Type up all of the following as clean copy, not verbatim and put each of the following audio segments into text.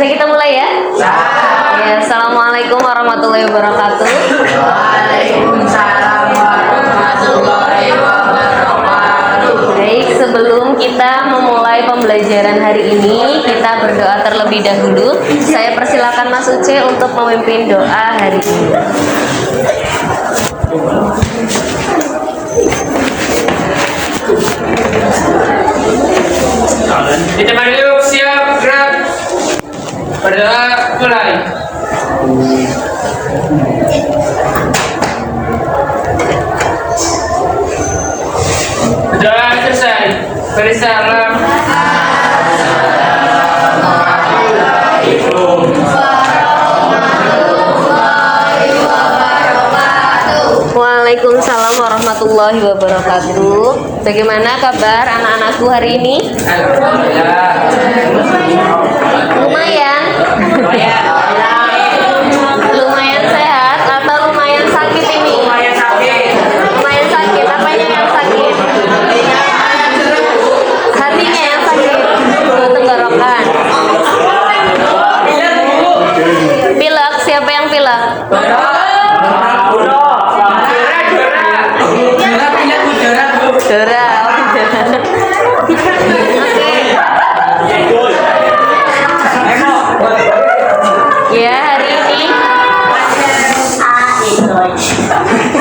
Bisa kita mulai ya? Ya, Assalamualaikum warahmatullahi wabarakatuh. Waalaikumsalam warahmatullahi wabarakatuh. Baik, sebelum kita memulai pembelajaran hari ini, kita berdoa terlebih dahulu. Saya persilakan Mas Uce untuk memimpin doa hari ini. Kita mari yuk, siap, gerak. Berdoa mulai. Doa selesai. Beri salam. Waalaikumsalam warahmatullahi wabarakatuh. Bagaimana kabar anak-anakku hari ini? Alhamdulillah. Lumayan? Lumayan sehat atau lumayan sakit ini? Lumayan sakit. Lumayan sakit. Apanya yang sakit? Hatinya yang sakit. Tenggorokan. Pilek. Siapa yang pilek? Dora. Ya,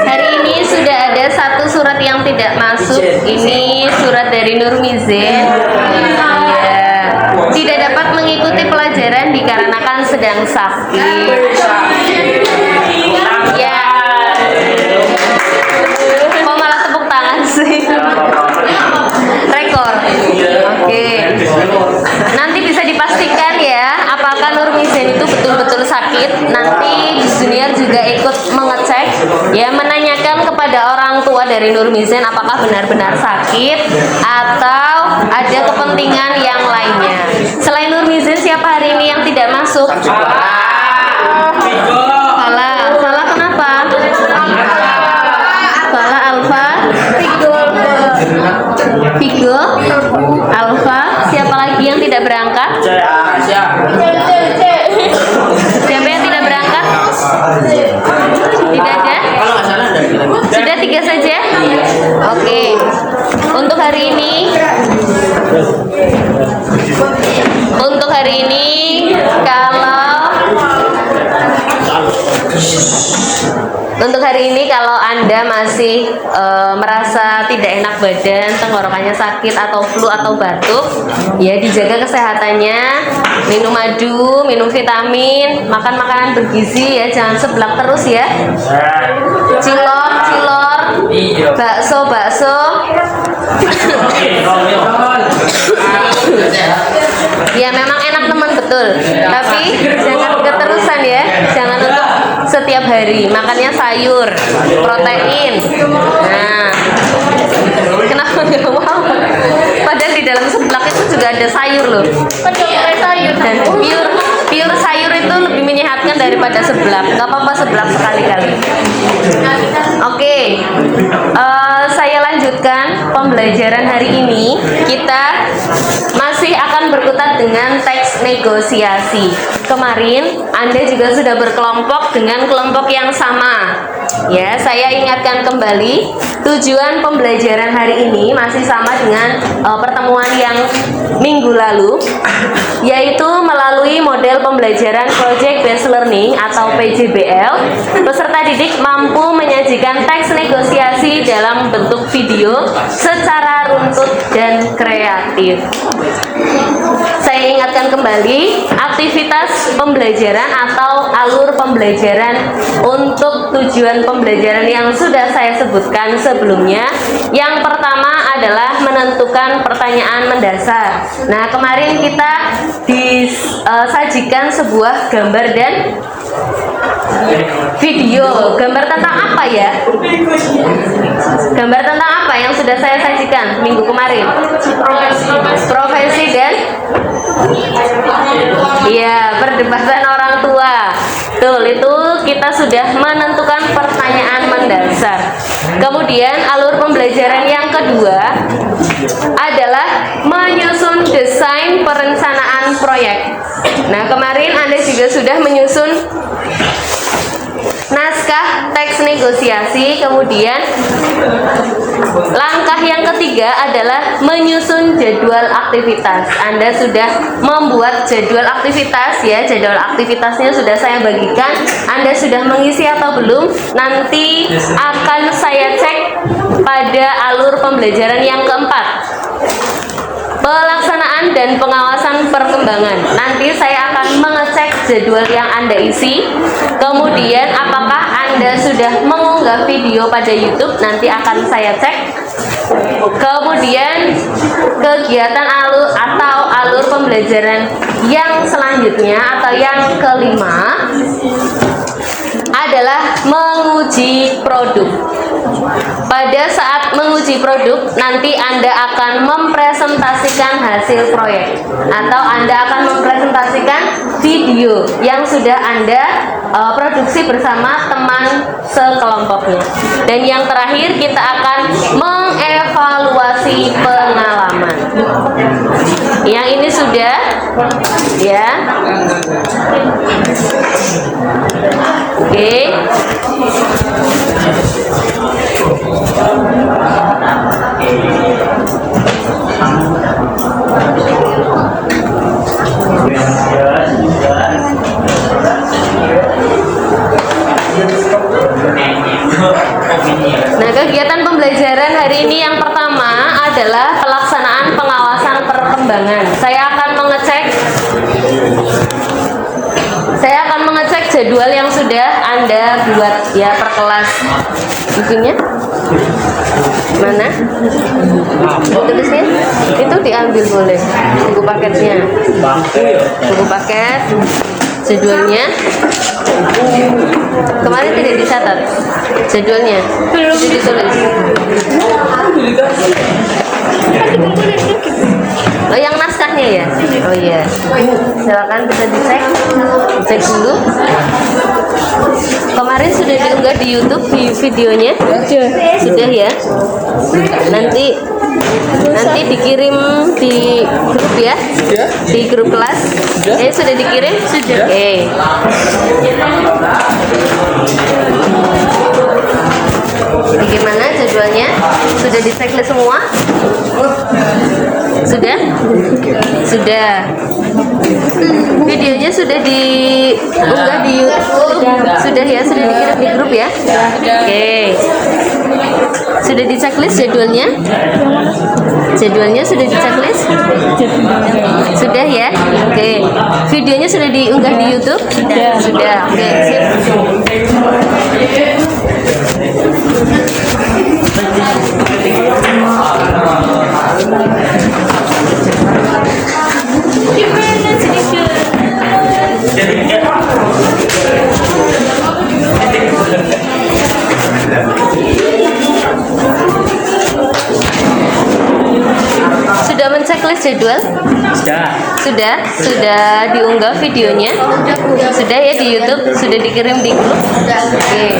hari ini sudah ada satu surat yang tidak masuk. Ini surat dari Nur Mizen. Ya, tidak dapat mengikuti pelajaran dikarenakan sedang sakit. Ya. Kok malah tepuk tangan sih? Rekor. Oke. Nanti bisa dipastikan ya, apakah Nur Mizen itu betul-betul sakit. Nanti Junior juga ikut mengecek, ya, menanyakan kepada orang tua dari Nur Mizen apakah benar-benar sakit atau ada kepentingan yang lainnya. Selain Nur Mizen, siapa hari ini yang tidak masuk? Salah. Salah kenapa? Salah Alfa. Vigo. Alfa. Siapa lagi yang tidak berangkat? Siapa yang tidak berangkat? Tidak ada? Sudah 3 saja? Oke. Untuk hari ini kalau Anda masih merasa tidak enak badan, tenggorokannya sakit atau flu atau batuk, ya dijaga kesehatannya, minum madu, minum vitamin, makan makanan bergizi ya, jangan seblak terus ya. Cilor, bakso. Ya memang enak teman, betul. Tapi jangan keterusan ya. Jangan untuk setiap hari. Makannya sayur, protein. Nah, kenapa nggak mau? Padahal di dalam seblak itu juga ada sayur loh. Pakai sayur dan pure sayur itu lebih menyehatkan daripada seblak. Gak apa-apa seblak sekali-kali. Oke. Saya lanjutkan pembelajaran hari ini. Kita masih akan berkutat dengan teks negosiasi. Kemarin Anda juga sudah berkelompok dengan kelompok yang sama. Ya, saya ingatkan kembali, tujuan pembelajaran hari ini masih sama dengan pertemuan yang minggu lalu, yaitu melalui model pembelajaran Project Based Learning atau PJBL. Peserta didik mampu menyajikan teks negosiasi dalam bentuk video secara runtut dan kreatif. Saya ingatkan kembali aktivitas pembelajaran atau alur pembelajaran untuk tujuan pembelajaran yang sudah saya sebutkan sebelumnya. Yang pertama adalah menentukan pertanyaan mendasar. Nah, kemarin kita disajikan sebuah gambar dan video. Gambar tentang apa ya? Gambar tentang apa yang sudah saya sajikan minggu kemarin? Profesi dan iya, perdebatan orang tua. Betul, itu kita sudah menentukan pertanyaan mendasar. Kemudian alur pembelajaran yang kedua adalah menyusun desain perencanaan pengenalan proyek. Nah, kemarin Anda juga sudah menyusun naskah teks negosiasi, kemudian langkah yang ketiga adalah menyusun jadwal aktivitas. Anda sudah membuat jadwal aktivitas ya, jadwal aktivitasnya sudah saya bagikan. Anda sudah mengisi atau belum? Nanti akan saya cek pada alur pembelajaran yang keempat. Pelaksanaan dan pengawasan perkembangan. Nanti saya akan mengecek jadwal yang Anda isi. Kemudian apakah Anda sudah mengunggah video pada YouTube? Nanti akan saya cek. Kemudian kegiatan alur pembelajaran yang selanjutnya atau yang kelima adalah menguji produk. Pada saat menguji produk, nanti Anda akan mempresentasikan hasil proyek atau Anda akan mempresentasikan video yang sudah Anda produksi bersama teman sekelompoknya. Dan yang terakhir, kita akan mengevaluasi pengalaman. Yang ini sudah ya. Oke. Nah, kegiatan pembelajaran hari ini yang pertama adalah pelaksanaan pengawasan perkembangan. Saya akan mengecek jadwal yang sudah Anda buat ya per kelas. Bukunya mana? Tulisnya itu diambil boleh. Buku paketnya. Buku paket jadwalnya. Kemarin tidak dicatat jadwalnya. Itu ditulis. Oh, yang naskahnya ya? Oh iya. Silakan bisa dicek. Cek dulu. Kemarin sudah diunggah di YouTube di videonya? Sudah ya. Nanti dikirim di grup ya? Di grup kelas. Sudah dikirim? Sudah. Oke. Bagaimana jadwalnya? Sudah di checklist semua? Sudah? Sudah. Videonya sudah diunggah di YouTube? Sudah ya? Sudah dikirim di grup ya? Oke. Sudah di checklist jadwalnya? Jadwalnya sudah di checklist? Sudah ya? Oke. Videonya sudah diunggah di YouTube? Sudah. Oke, sip. Sudah menceklis jadwal? Sudah diunggah videonya? Sudah ya di YouTube? Sudah dikirim di grup? Oke.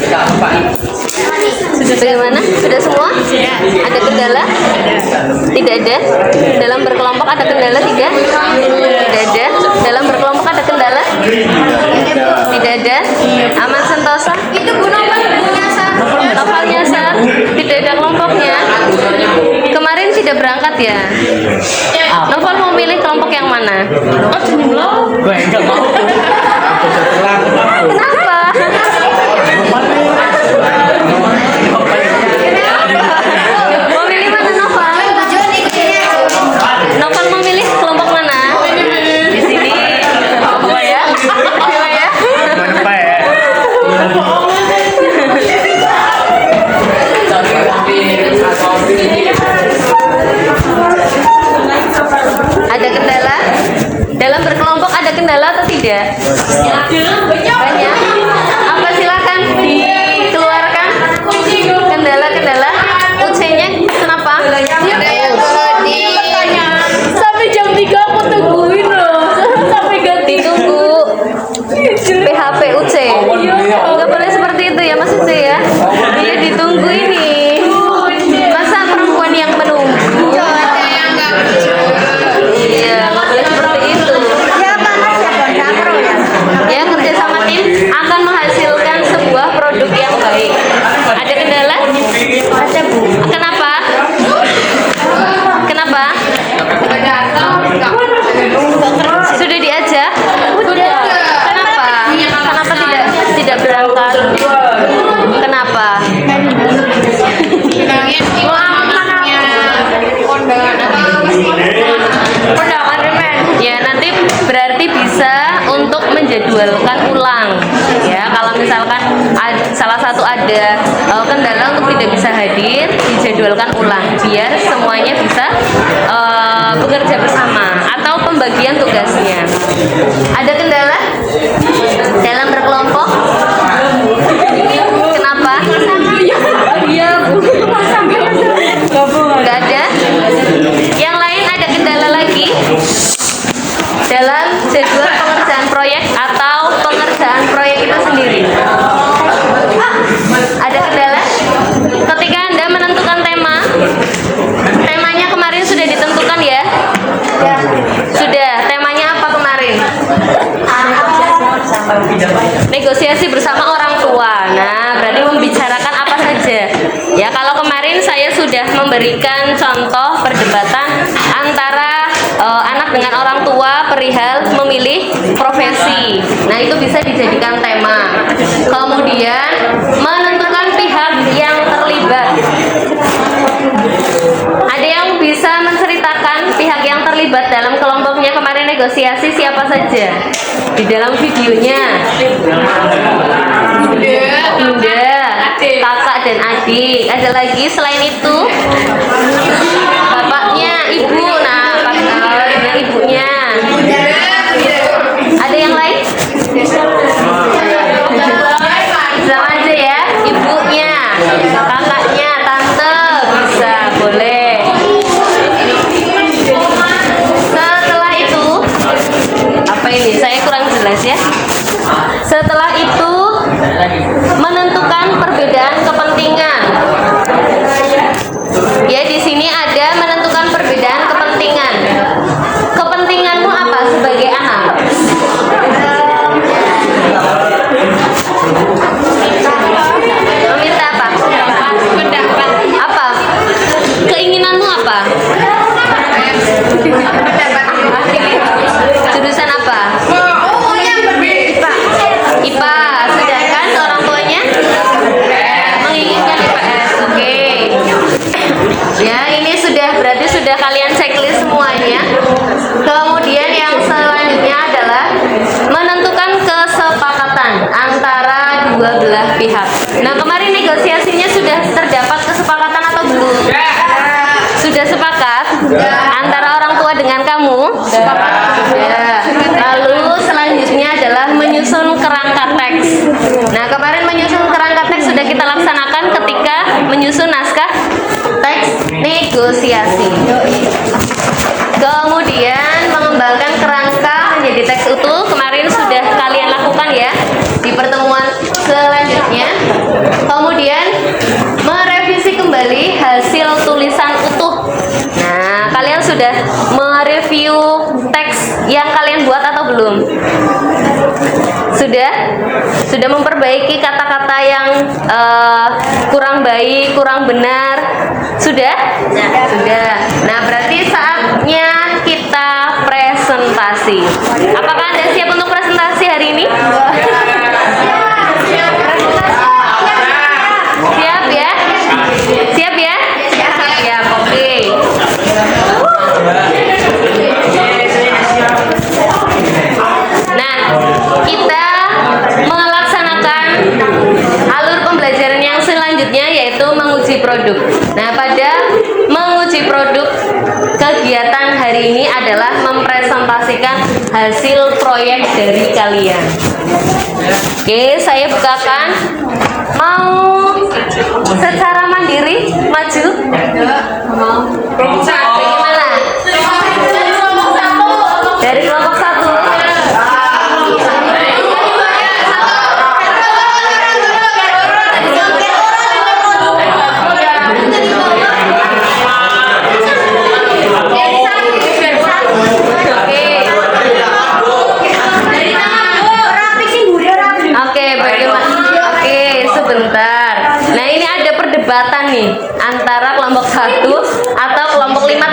Sudah bagaimana? Sudah semua? Ada kendala? Tidak ada? Dalam berkelompok ada kendala tidak? Tidak ada? Dalam berkelompok ada kendala? Tidak ada? Aman sentosa? Itu Bu Novel nyasar. Novel nyasar? Tidak ada kelompoknya? Kemarin tidak berangkat ya? Novel mau pilih kelompok yang mana? Enggak mau. Kenapa? Mau pilih mana Novel? Novel memilih kelompok mana? Di sini. Dua ya? Dua ya? Ada kendala? Dalam berkelompok ada kendala atau tidak? Banyak. Apa silakan dikeluarkan? Kendala-kendala. UC-nya kenapa? Sampai jam 3 aku tungguin loh. Sampai ganti tunggu PHP UC. Enggak boleh seperti itu ya Mas UC ya. Dia ditunggu ini. Masa perempuan yang menunggu? Iya, nggak boleh seperti itu. bisa untuk menjadwalkan ulang ya. Kalau misalkan salah satu ada kendala untuk tidak bisa hadir, dijadwalkan ulang biar semuanya bisa bekerja bersama atau pembagian tugasnya. Ada kendala dalam berkelompok? Kenapa? Iya, Bu. Nggak ada? Yang lain ada kendala lagi dalam jadwal pengerjaan proyek atau pengerjaan proyek itu sendiri? Ada kendala? Ketika Anda menentukan tema, temanya kemarin sudah ditentukan ya? Sudah. Temanya apa kemarin? Negosiasi bersama orang tua. Nah, berarti membicarakan apa saja? Ya, kalau kemarin saya sudah memberikan contoh perdebatan antara anak dengan orang tua perihal memilih profesi. Nah, itu bisa dijadikan tema. Kemudian menentukan pihak yang terlibat. Ada yang bisa menceritakan pihak yang terlibat dalam kelompoknya kemarin negosiasi siapa saja? Di dalam videonya. Bunda, kakak dan adik. Ada lagi selain itu? Bapaknya, ibu. Nah, dengan ibunya. Ada yang lain? Sama aja ya, ibunya, kakaknya, tante, bisa, boleh. Setelah itu, apa ini? Saya kurang jelas ya. Setelah itu, menentukan perbedaan kepentingan. Ya, di sini ada menentukan perbedaan kepentingan. Kepentinganmu apa sebagai anak? Meminta apa? Pendapat. Apa? Keinginanmu apa? Jurusan apa? IPA. Sedangkan orang tuanya menginginkan IPS. Oke. Ya, ini berarti sudah kalian checklist semuanya. Kemudian yang selanjutnya adalah menentukan kesepakatan antara dua belah pihak. Nah, kemarin negosiasinya sudah terdapat kesepakatan atau belum? Sudah sepakat? Antara orang tua dengan kamu? Sudah. Lalu selanjutnya adalah menyusun kerangka teks. Nah, kemarin menyusun kerangka teks sudah kita laksanakan ketika menyusun naskah teks negosiasi. Kemudian mengembangkan kerangka menjadi teks utuh kemarin sudah kalian lakukan ya di pertemuan selanjutnya. Kemudian merevisi kembali hasil tulisan utuh. Nah, kalian sudah mereview teks yang kalian buat atau belum? Sudah? Sudah memperbaiki kata-kata yang kurang baik, kurang benar? Sudah? Sudah. Nah, berarti saatnya kita presentasi. Apakah Anda siap untuk presentasi hari ini? Siap ya? Siap ya? Siap, oke. Nah, kita melaksanakan alur pembelajaran yang selanjutnya yaitu menguji produk. Nah, pada menguji produk, kegiatan hari ini adalah mempresentasikan hasil proyek dari kalian. Oke, saya bukakan. Mau secara mandiri maju? Mau. Bagaimana? Dari kelompok 1. Sebentar. Nah, ini ada perdebatan nih antara kelompok 1 atau kelompok 5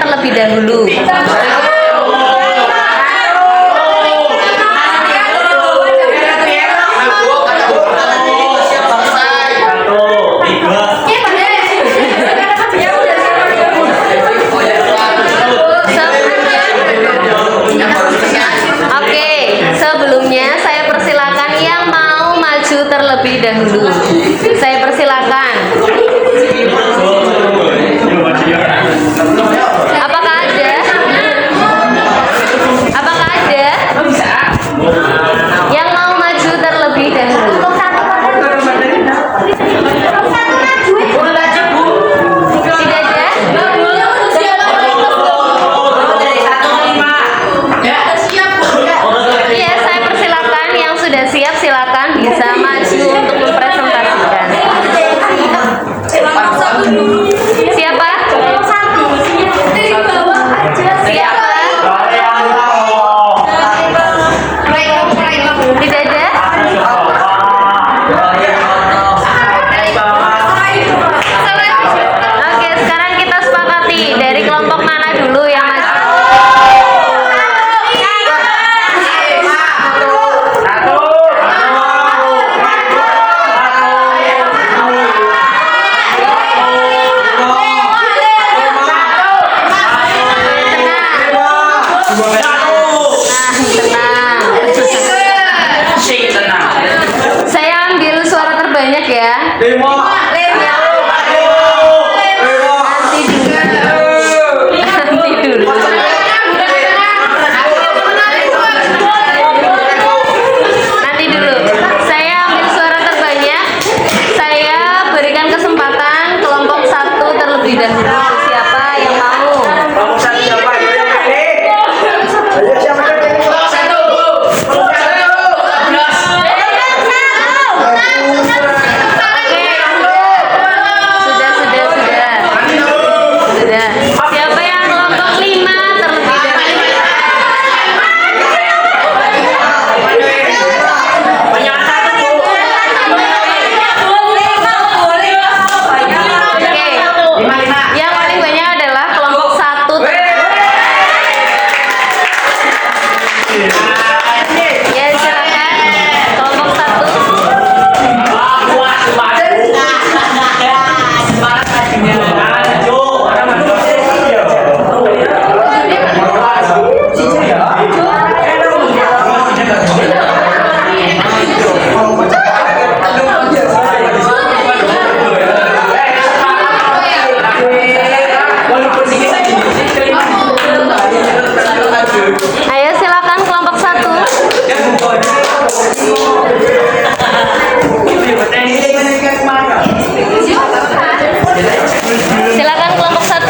Silakan kelompok 1.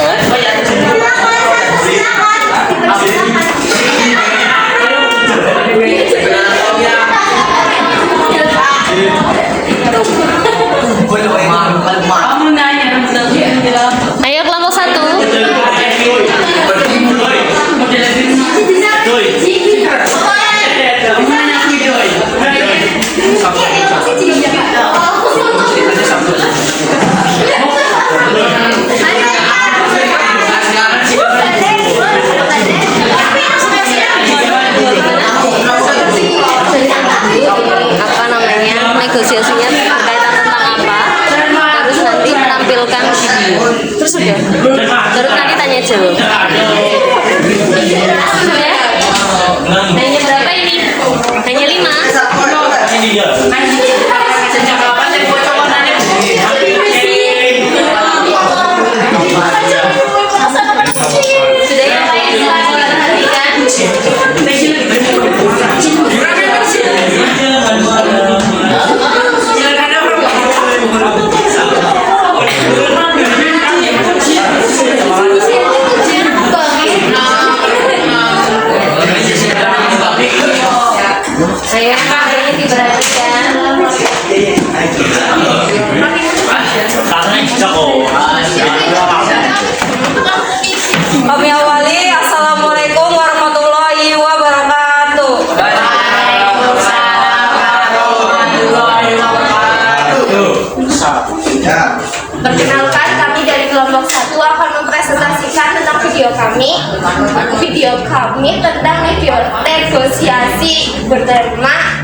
Ayo kelompok 1. Apa namanya, negosiasinya berkaitan tentang apa, terus nanti menampilkan video, terus nanti tanya jawab. Ya? Hanya berapa ini? Hanya 5. Sudah yang lain silakan diperhatikan. Ayo, ini diperhatikan. Kami awali, Assalamualaikum warahmatullahi wabarakatuh. Perkenalkan, kami dari kelompok 1 akan mempresentasikan tentang video kami. Video kami tentang negosiasi bertema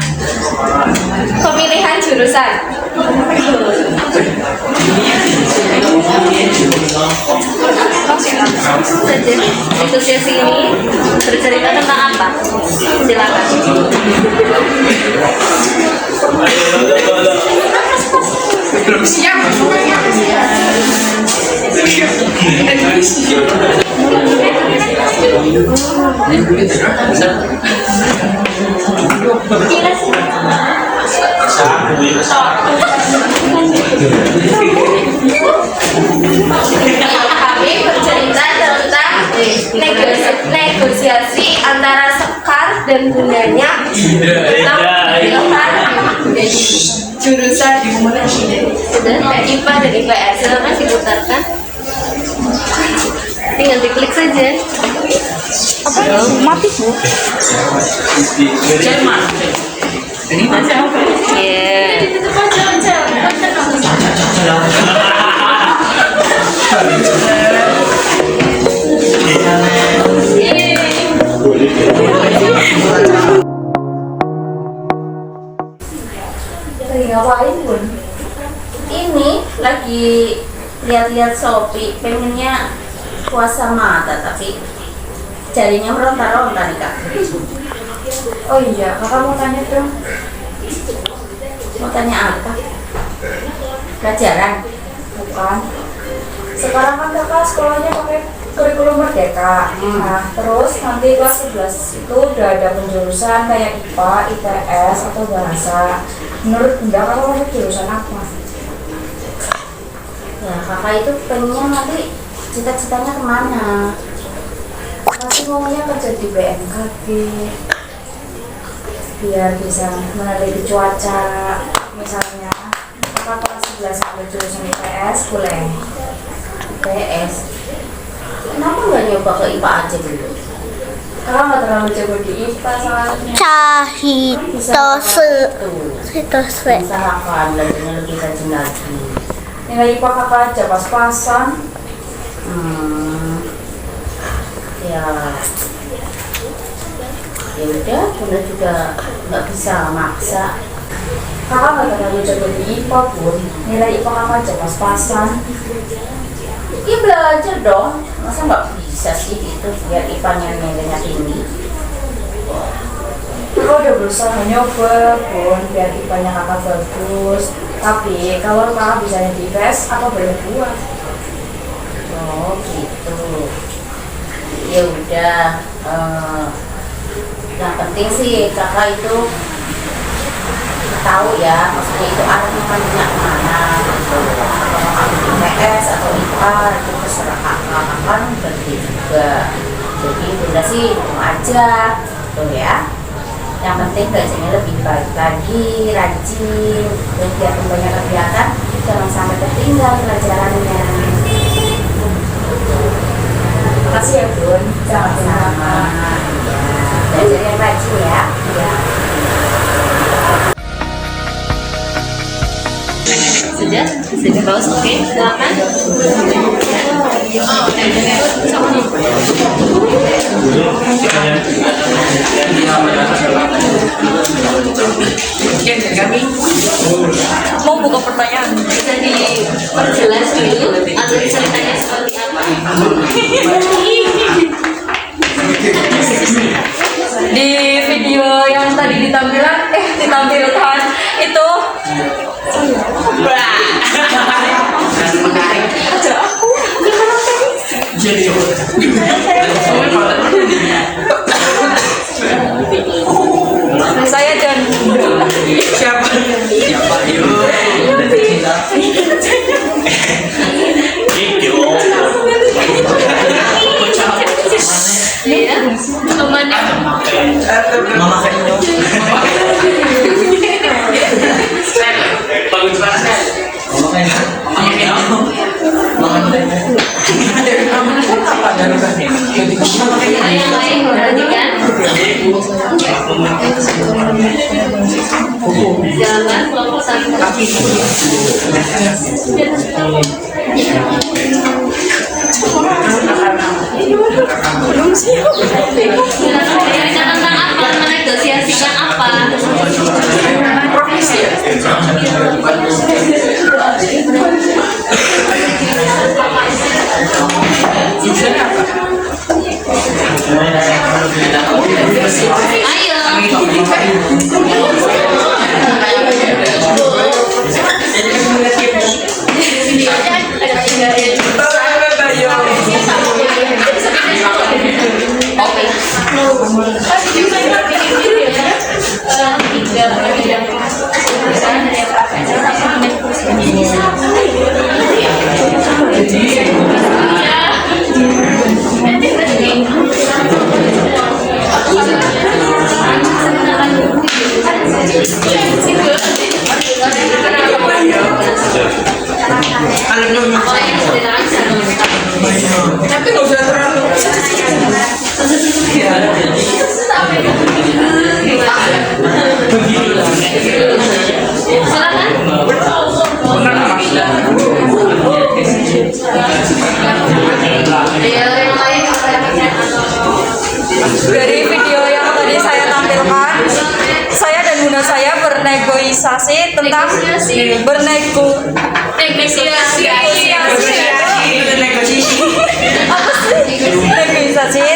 pemilihan jurusan. Negosiasi ini bercerita tentang apa? Silakan. Kami bercerita tentang negosiasi antara Sekar dan bundanya tentang pemilihan jurusan IPA dan IPS. Silakan diputarkan. Tinggal diklik saja. Mati bu. Yeah. Ngapain bun? Ini lagi lihat-lihat Shopee, pengennya puasa mata tapi jarinya meronta-ronta nih kak. Oh iya, kakak mau tanya dong. Mau tanya apa? Pelajaran? Bukan. Sekarang kan kakak sekolahnya pakai kurikulum merdeka. Nah, terus nanti kelas 11 itu udah ada penjurusan kayak IPA, IPS atau bahasa. Menurut bunda kakak mau jurusan apa? Ya kakak itu pengennya nanti cita-citanya kemana? Pasti maunya kerja di BMKG biar bisa meneliti cuaca. Misalnya kakak kelas 11 ambil jurusan IPS boleh. IPS kenapa nggak nyoba ke IPA aja dulu? Kakak nggak terlalu jago di IPA soalnya. Bisa kakak belajarnya lebih rajin lagi. Nilai IPA kakak aja pas-pasan. Ya udah, bunda juga nggak bisa maksa. Kakak nggak terlalu jago di IPA pun, nilai IPA kakak aja pas-pasan. Ya belajar dong, masa nggak bisa sih gitu biar IPA-nya nilainya tinggi. Kakak udah berusaha nyoba pun biar IPA-nya kakak bagus. Tapi kalau kakak bisa di IPS, apa boleh buat? Oh gitu. Ya udah, Yang penting sih kakak itu tahu ya, maksudnya itu arahnya mandinya kemana gitu. Kalau kamu IPS atau IPA itu terserah kakak kan berarti juga. Jadi bunda sih mau aja tuh ya. Yang penting belajarnya lebih baik lagi, rajin, dan biarpun banyak kegiatan jangan sampai tertinggal pelajarannya. Makasih ya Bun, sama-sama. Belajar yang rajin ya. Ya. Sudah bagus, oke, silakan. Mau buka pertanyaan? Bisa diperjelas dulu atau ceritanya seperti apa? Di video yang tadi ditampilkan itu saya dan Siapa? Iya, temannya. Mama kayaknya. Bagus banget. Mama kayaknya. Yang lain perhatikan. Jalan kelompok satu. Tentang apa? Menegosiasikan apa? Tapi nggak usah terlalu. dari video yang tadi saya tampilkan, saya dan bunda saya bernegosiasi tentang negosiasi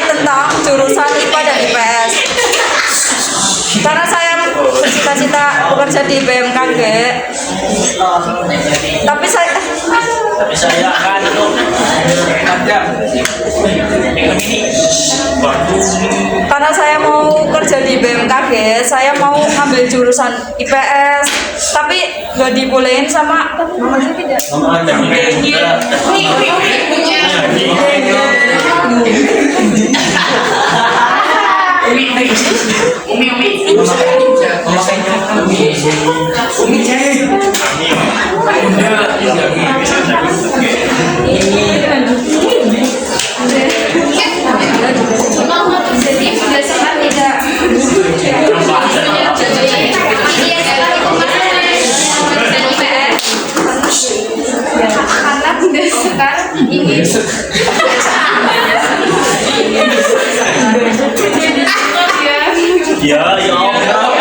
tentang jurusan IPA dan IPS. Karena saya bercita-cita bekerja di BMKG, tapi saya akan karena saya mau kerja di BMKG, saya mau ngambil jurusan IPS, tapi gak dibolehin sama Ya, ya Allah.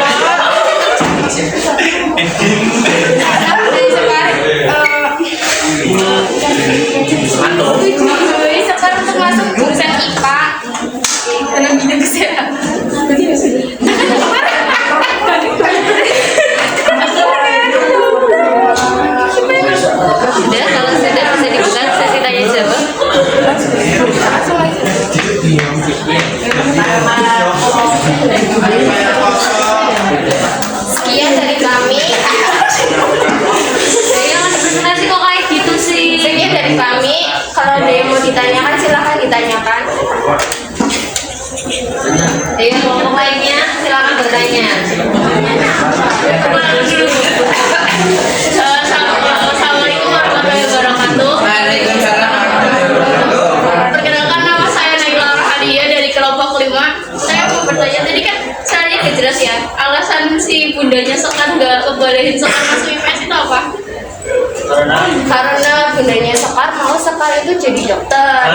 Sekian dari kami. Jangan presentasi kok kayak gitu sih. Sekian dari kami. Kalau ada yang mau ditanyakan silahkan ditanyakan. Yang kelompok lainnya silahkan bertanya. Assalamualaikum warahmatullahi wabarakatuh. Perkenalkan, nama saya Naila Rahadiah dari kelompok 5. Saya mau bertanya, tadi kan saya lihat gak jelas ya, alasan si bundanya Sekar nggak kebolehin Sekar masuk IPS itu apa? Karena bundanya Sekar mau Sekar itu jadi dokter.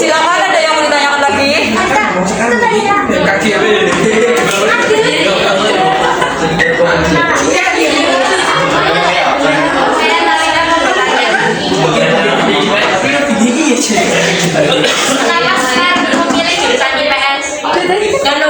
Silakan, ada yang mau ditanyakan lagi? Kenapa Sekar memilih jurusan IPS? Menurut ya karena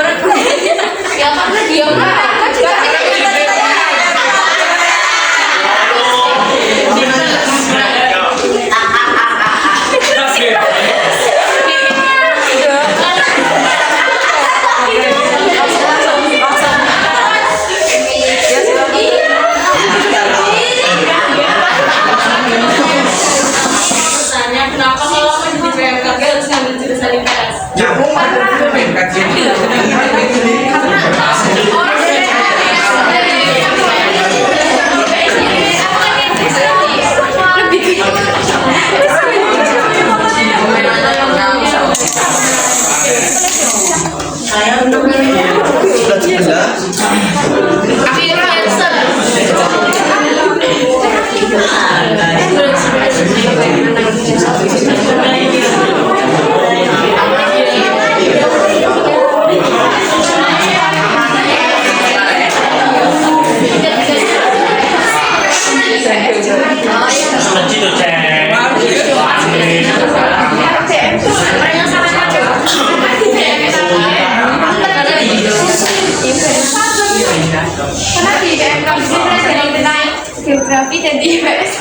dia kenapa kalau mau jadi BMKG harus ngambil jurusan IPS? Karena di BMKG presiden naik geografi dan di IPS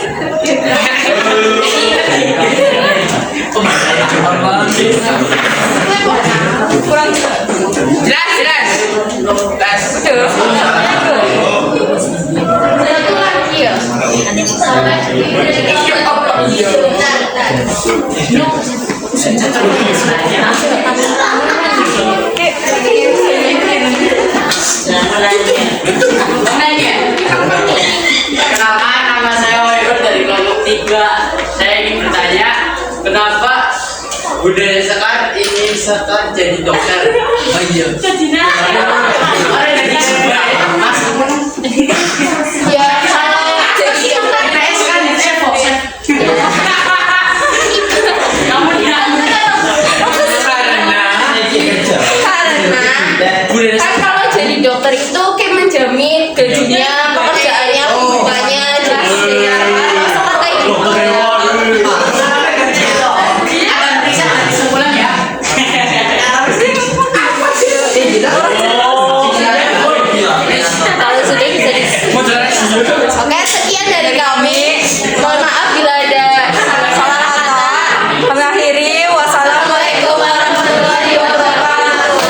kurang Jelas. satu lagi ya. Kenalkan, nama saya Waibur dari kelompok 3. Saya ingin bertanya, kenapa Bunda Sekar ingin Sekar jadi dokter? Oh iya. Ya kalau jadi dokter IPS kan karena kan kalau jadi dokter itu kayak menjamin gajinya, pekerjaannya, pembukanya, jadi kayak gitu. Kalau sudah bisa di. Oke, sekian dari kami. Mohon maaf bila ada salah kata. Kami akhiri. Wassalamualaikum warahmatullahi wabarakatuh.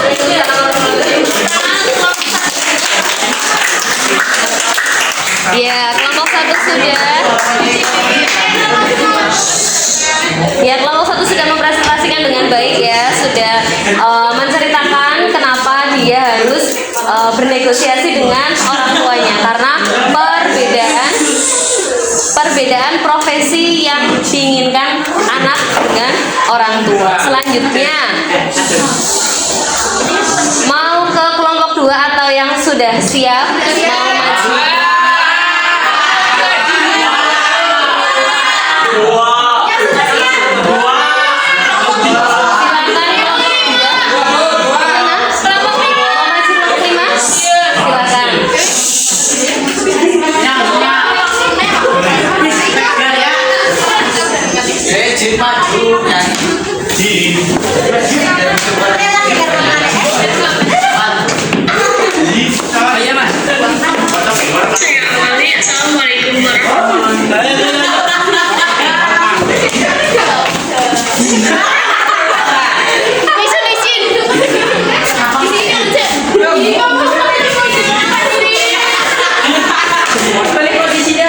Ya, kelompok 1 sudah. Ya, kelompok 1 sudah mempresentasikan dengan baik ya, sudah menceritakan kenapa dia harus bernegosiasi dengan orang tuanya karena perbedaan profesi yang diinginkan anak dengan orang tua. Selanjutnya mau ke kelompok 2 atau yang sudah siap mau maju? Silakan kelompok 2. Kelompok 5 mau maju kelompok 5? Silakan. Iya mas. Saya awali, assalamualaikum warahmatullahi Balik posisinya.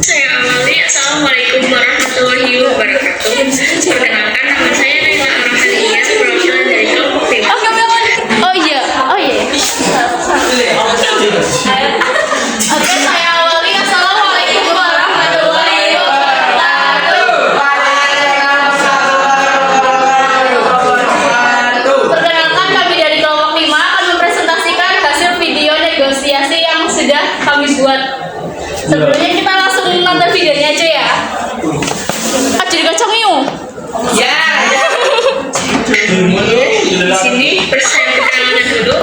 Saya awali, assalamualaikum warahmatullahi wabarakatuh. Perkenalkan, nama saya Naila Arahaliya, perwakilan dari kelompok 5. Oh iya, oh iya. Oke, saya awali. Assalamualaikum warahmatullahi wabarakatuh. Perkenalkan, kami dari kelompok 5 akan mempresentasikan hasil video negosiasi yang sudah kami buat. Sebelumnya kita langsung nonton videonya aja ya. Ah, jadi kacang yuk. Ya. Di sini perkenalan dulu.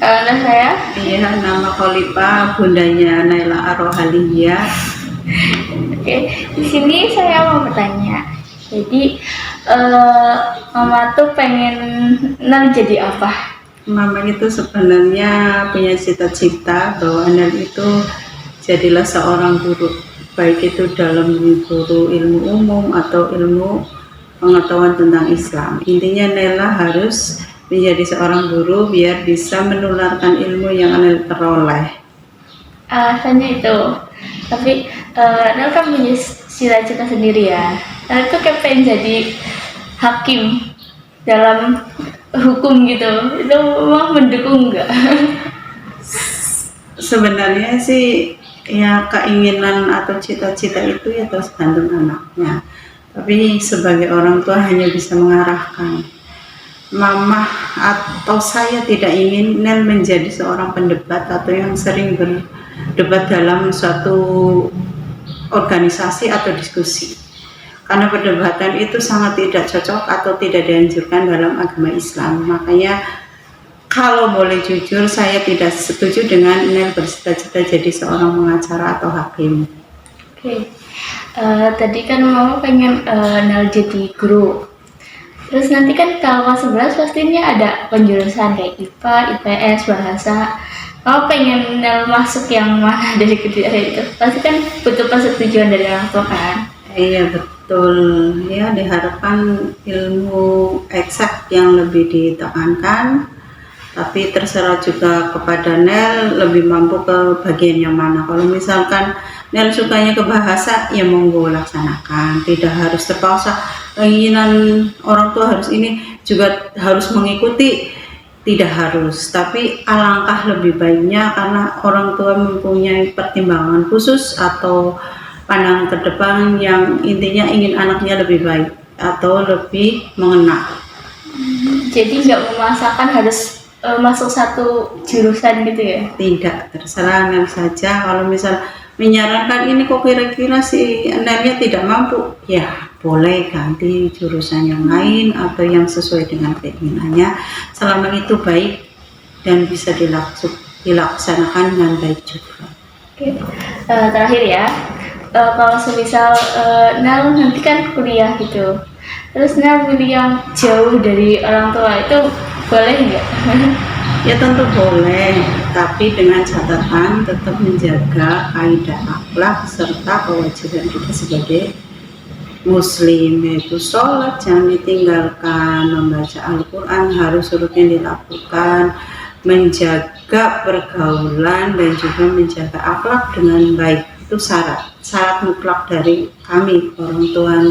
Nama saya. Iya, nama Khalifah, bundanya Naila Arohaliyah. Oke, di sini saya mau bertanya. Jadi, Mama tuh pengen jadi apa? Mama itu sebenarnya punya cita-cita bahwa Nel itu jadilah seorang guru, baik itu dalam guru ilmu umum atau ilmu pengetahuan tentang Islam. Intinya Nela harus menjadi seorang guru biar bisa menularkan ilmu yang Nel peroleh. Alasannya itu, tapi Nel kan punya cita-cita sendiri ya. Nel tuh kayak pengen jadi hakim dalam hukum gitu. Itu mau mendukung nggak? Sebenarnya sih ya keinginan atau cita-cita itu ya tergantung anaknya. Tapi sebagai orang tua hanya bisa mengarahkan. Mama atau saya tidak ingin Nel menjadi seorang pendebat atau yang sering berdebat dalam suatu organisasi atau diskusi. Karena perdebatan itu sangat tidak cocok atau tidak dianjurkan dalam agama Islam. Makanya kalau boleh jujur, saya tidak setuju dengan Nel bercita-cita jadi seorang pengacara atau hakim. Oke, tadi kan Mama pengen Nel jadi guru. Terus nanti kan kalau kelas 11 pastinya ada penjurusan kayak IPA, IPS, bahasa. Mama pengen Nel masuk yang mana dari ketiga itu? Pasti kan butuh persetujuan dari orang tua kan? Iya betul, ya diharapkan ilmu eksak yang lebih ditekankan. Tapi terserah juga kepada Nel lebih mampu ke bagian yang mana. Kalau misalkan Nel sukanya ke bahasa, ya monggo laksanakan. Tidak harus terpaksa keinginan orang tua harus ini juga harus mengikuti. Tidak harus, tapi alangkah lebih baiknya karena orang tua mempunyai pertimbangan khusus atau pandangan ke depan yang intinya ingin anaknya lebih baik atau lebih mengena. Jadi nggak memaksakan harus masuk satu jurusan gitu ya? Tidak, terserah Nel saja. Kalau misal menyarankan ini kok kira-kira si Nelnya tidak mampu, ya boleh ganti jurusan yang lain atau yang sesuai dengan keinginannya, selama itu baik dan bisa dilaksanakan dengan baik juga. Oke, terakhir ya, kalau semisal Nel nanti kan kuliah gitu, terus Nel pilih yang jauh dari orang tua, itu boleh nggak? Ya tentu boleh, tapi dengan catatan tetap menjaga kaidah akhlak serta kewajiban kita sebagai muslim, yaitu sholat jangan ditinggalkan, membaca Al-Quran harus rutin dilakukan, menjaga pergaulan dan juga menjaga akhlak dengan baik. Itu syarat mutlak dari kami orang tua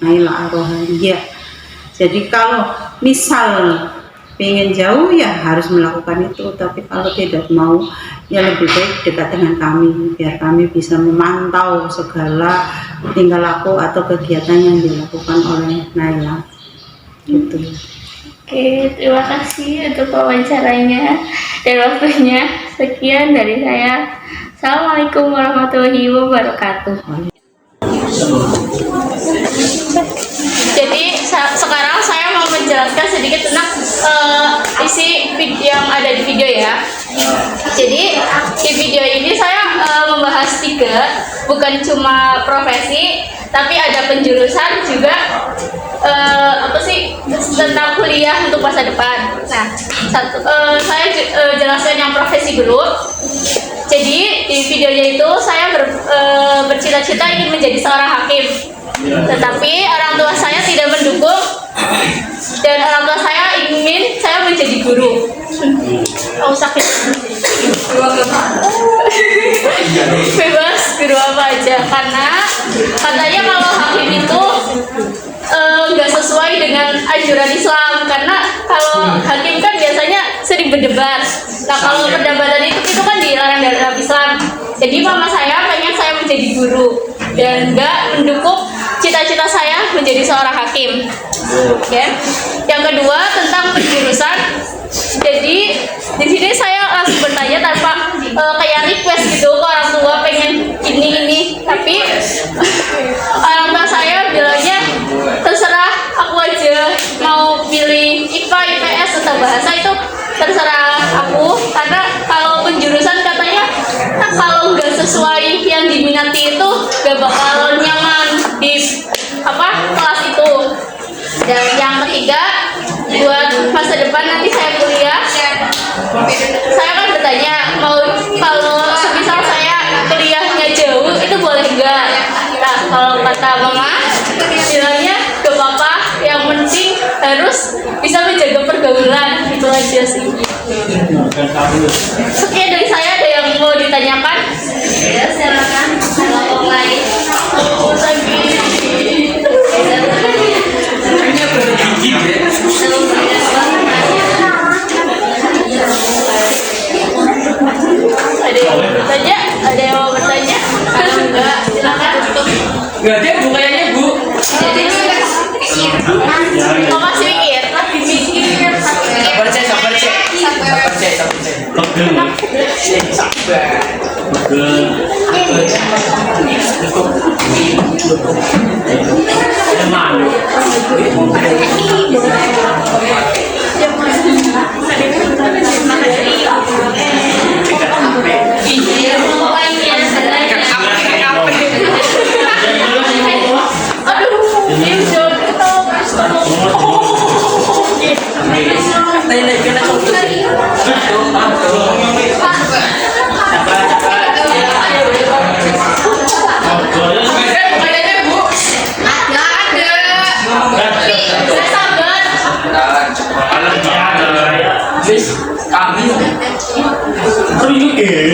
Naila Arohaliyah. Jadi kalau misal pengen jauh ya harus melakukan itu, tapi kalau tidak mau ya lebih baik dekat dengan kami biar kami bisa memantau segala tingkah laku atau kegiatan yang dilakukan oleh Naila gitu. Oke, terima kasih untuk wawancaranya dan waktunya. Sekian dari saya. Assalamualaikum warahmatullahi wabarakatuh. Jadi sekarang saya mau menjelaskan sedikit tentang ya. Jadi di video ini saya membahas 3, bukan cuma profesi, tapi ada penjurusan juga tentang kuliah untuk masa depan. Nah, saya jelaskan yang profesi dulu. Jadi di videonya itu saya bercita-cita ingin menjadi seorang hakim, tetapi orang tua saya tidak mendukung dan orang tua saya ingin saya menjadi guru. Oh sakit. Bebas guru apa aja, karena katanya kalau hakim itu nggak sesuai dengan anjuran Islam, karena kalau hakim kan biasanya sering berdebat. Nah kalau perdebatan itu kan dilarang dalam Islam. Jadi mama saya pengen saya menjadi guru dan nggak mendukung cita-cita saya menjadi seorang hakim. Oke. Yang kedua tentang penjurusan. Jadi di sini saya langsung bertanya tanpa kayak request gitu ke orang tua pengen ini, tapi orang tua saya bilangnya terserah aku aja mau pilih IPA, IPS atau bahasa itu terserah aku, karena kalau penjurusan katanya kalau nggak sesuai yang diminati itu gak bakal nyaman di kelas itu. Dan yang ketiga, buat masa depan nanti saya kuliah, saya kan bertanya mau kalau semisal saya kuliahnya jauh itu boleh nggak? Nah kalau kata mama bilangnya gak apa-apa, yang penting harus bisa menjaga pergaulan, itu aja sih. Sekian dari saya, ada yang mau ditanyakan? Ya silakan. Kalau lain ada yang mau bertanya? Ada yang mau bertanya? Kalau enggak, silakan. Nggak ada bu kayaknya bu. Jadi oh masih mikir? Lagi mikir. Sabar cek.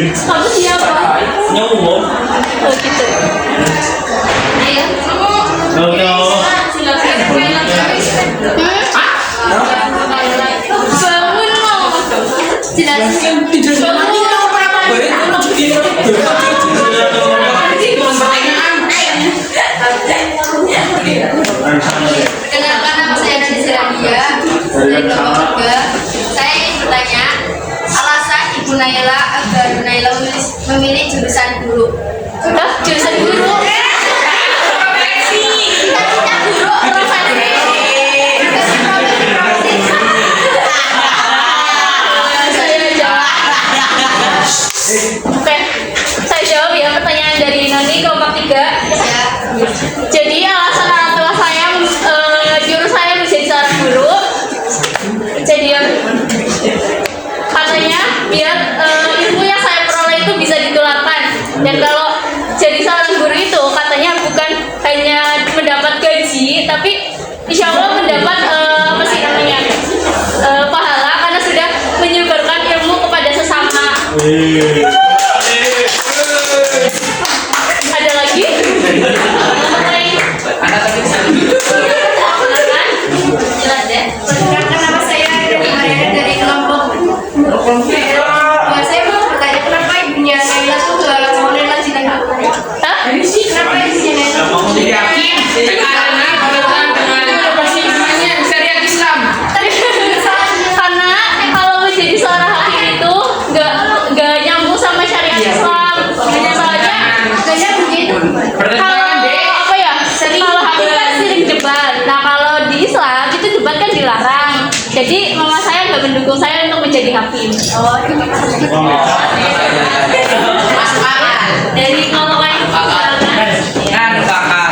Kamu siapa? Nyomong. Oh gitu. Ayo. Bangun mau. Jelasin. Perkenalkan nama saya Nadi Siradia dari kelompok 3. Saya ingin bertanya alasan Ibu Naila agar Ibu Naila memilih jurusan guru. Jurusan guru? Profesi. Kita guru profesi. Saya jawab. Oke, saya jawab ya pertanyaan dari Nani kelompok 3. Ya. Jadi alasan orang tua saya jurus saya menjadi seorang guru. Jadi katanya biar ilmu yang saya peroleh itu bisa ditularkan. Dan kalau jadi seorang guru itu katanya bukan hanya mendapat gaji, tapi insya Allah mendapat pahala karena sudah menyebarkan ilmu kepada sesama. Ada lagi? Jelas ya. Perkenalkan nama saya Mariana dari kelompok. Saya mau bertanya kenapa ibunya Naila tuh gak mau Naila jadi hakim? Hah? Kenapa ibunya Naila Mau jadi hakim karena berkaitan dengan persidangannya syariat Islam. Karena kalau menjadi seorang hakim itu gak nyambung sama syariat Islam. Soalnya gak begitu. Kalau apa ya? Kalau hakim kan sering debat. Nah kalau di Islam itu debat kan dilarang. Jadi mama saya mendukung saya untuk menjadi hakim. Oh, terima kasih. Masuk akal. Dari kelompok lain silakan. Kan bakal.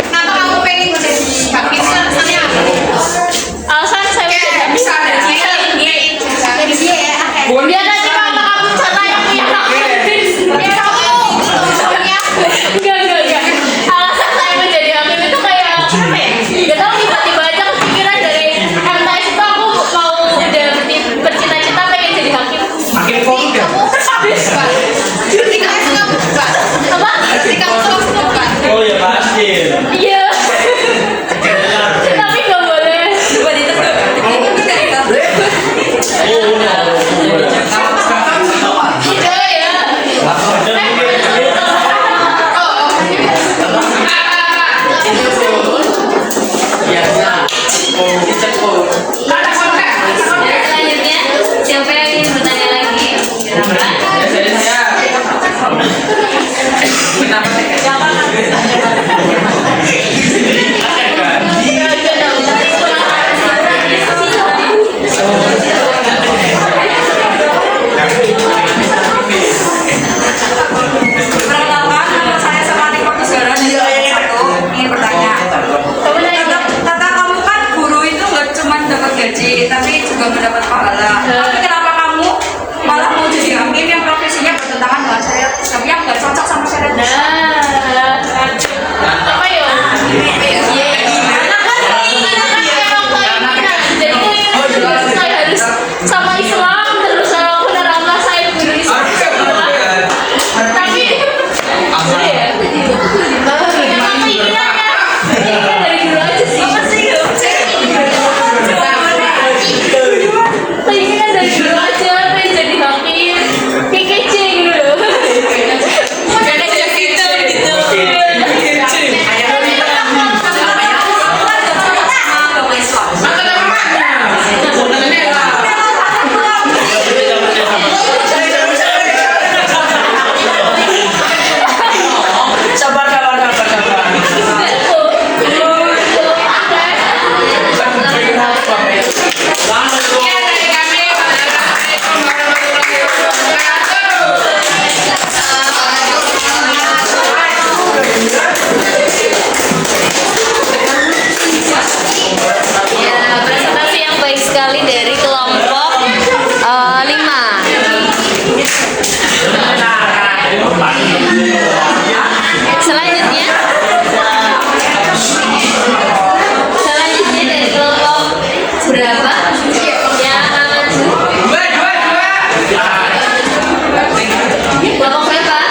Kenapa kamu pengen menjadi hakim? Alasannya apa? Alasan saya menjadi hakim. Jadi dia ya, Biar nanti kalau kamu sana yang punya hak. biar kamu punya Enggak. Alasan saya menjadi hakim itu kayak apa ya? Gak tau tiba-tiba aja kepikiran dari MTS itu aku mau udah bercita-cita pengen jadi hakim. Makin fokus. ketika kamu suka bukan. Apa? Ketika kamu suka bukan. Oh ya pasti. Iya. Tapi gak boleh. Coba ditegur. Iya ya. Biasa. Dicepur. Selanjutnya, siapa yang ingin bertanya lagi? Silakan. Jadi saya. Kenapa saya? Perkenalkan, nama saya Semani Purwosegara dari kelompok 1. Ingin bertanya. Kamu nanya. Kata kamu kan guru itu nggak cuma dapat gaji, tapi juga mendapat pahala. Tapi kenapa kamu malah mau jadi hakim yang profesinya bertentangan dengan syariat Islam yang nggak cocok sama syariat Islam? Apa ya? Karena kan memang jadi saya harus sama Islam terus aku nerangkan saya guru Islam. Tapi ya, memang keinginannya dari dulu aja sih. Keinginan dari dulu aja pengen jadi hakim, kayak kece gitu loh. Gak ada gitu. Ya, presentasi yang baik sekali dari kelompok 5. Selanjutnya dari kelompok berapa? Yang akan maju? Kelompok berapa?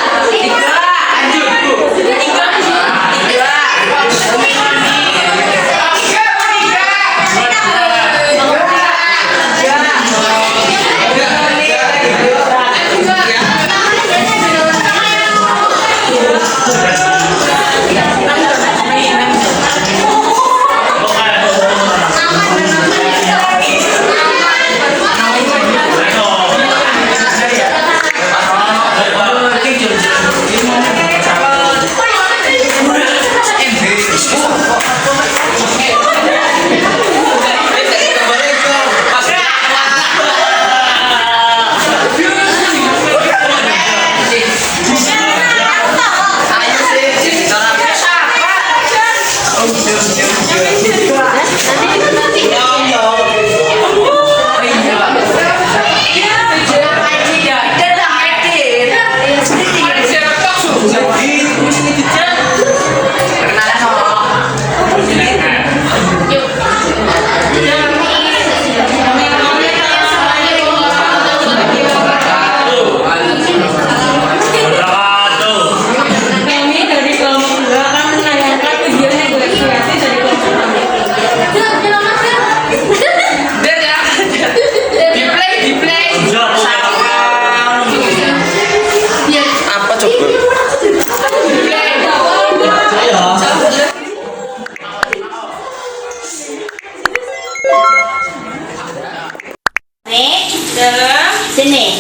Sini.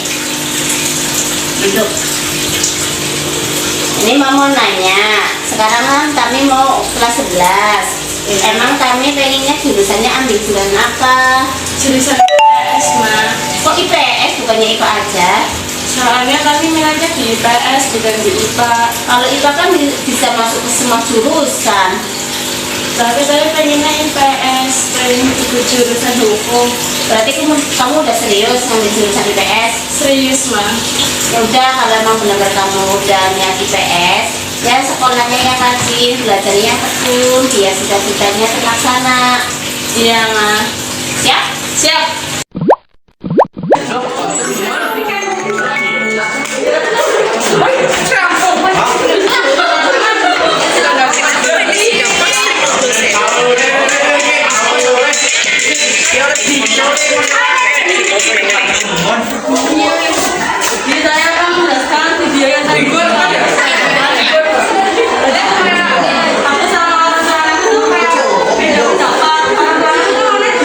Duduk. Ini mau nanya, sekarang kan kami mau kelas 11. Emang kami pengennya jurusannya ambil jurusan apa? Jurusan IPS, Ma. Kok IPS bukannya IPA aja? Soalnya kami minatnya di IPS bukan di IPA. Kalau IPA kan bisa masuk ke semua jurusan. Tapi saya pengennya IPS, pengen ikut jurusan hukum. Berarti kamu udah serius ngambil jurusan IPS? Serius, Ma. Ya udah, kalau emang benar-benar kamu udah niat IPS, ya sekolahnya yang rajin, belajarnya yang tekun, biar cita-citanya terlaksana. Iya, Ma. Siap? Siap. Jadi saya akan menjelaskan video yang tadi gue aku sama orang itu kayak beda pendapat. Orang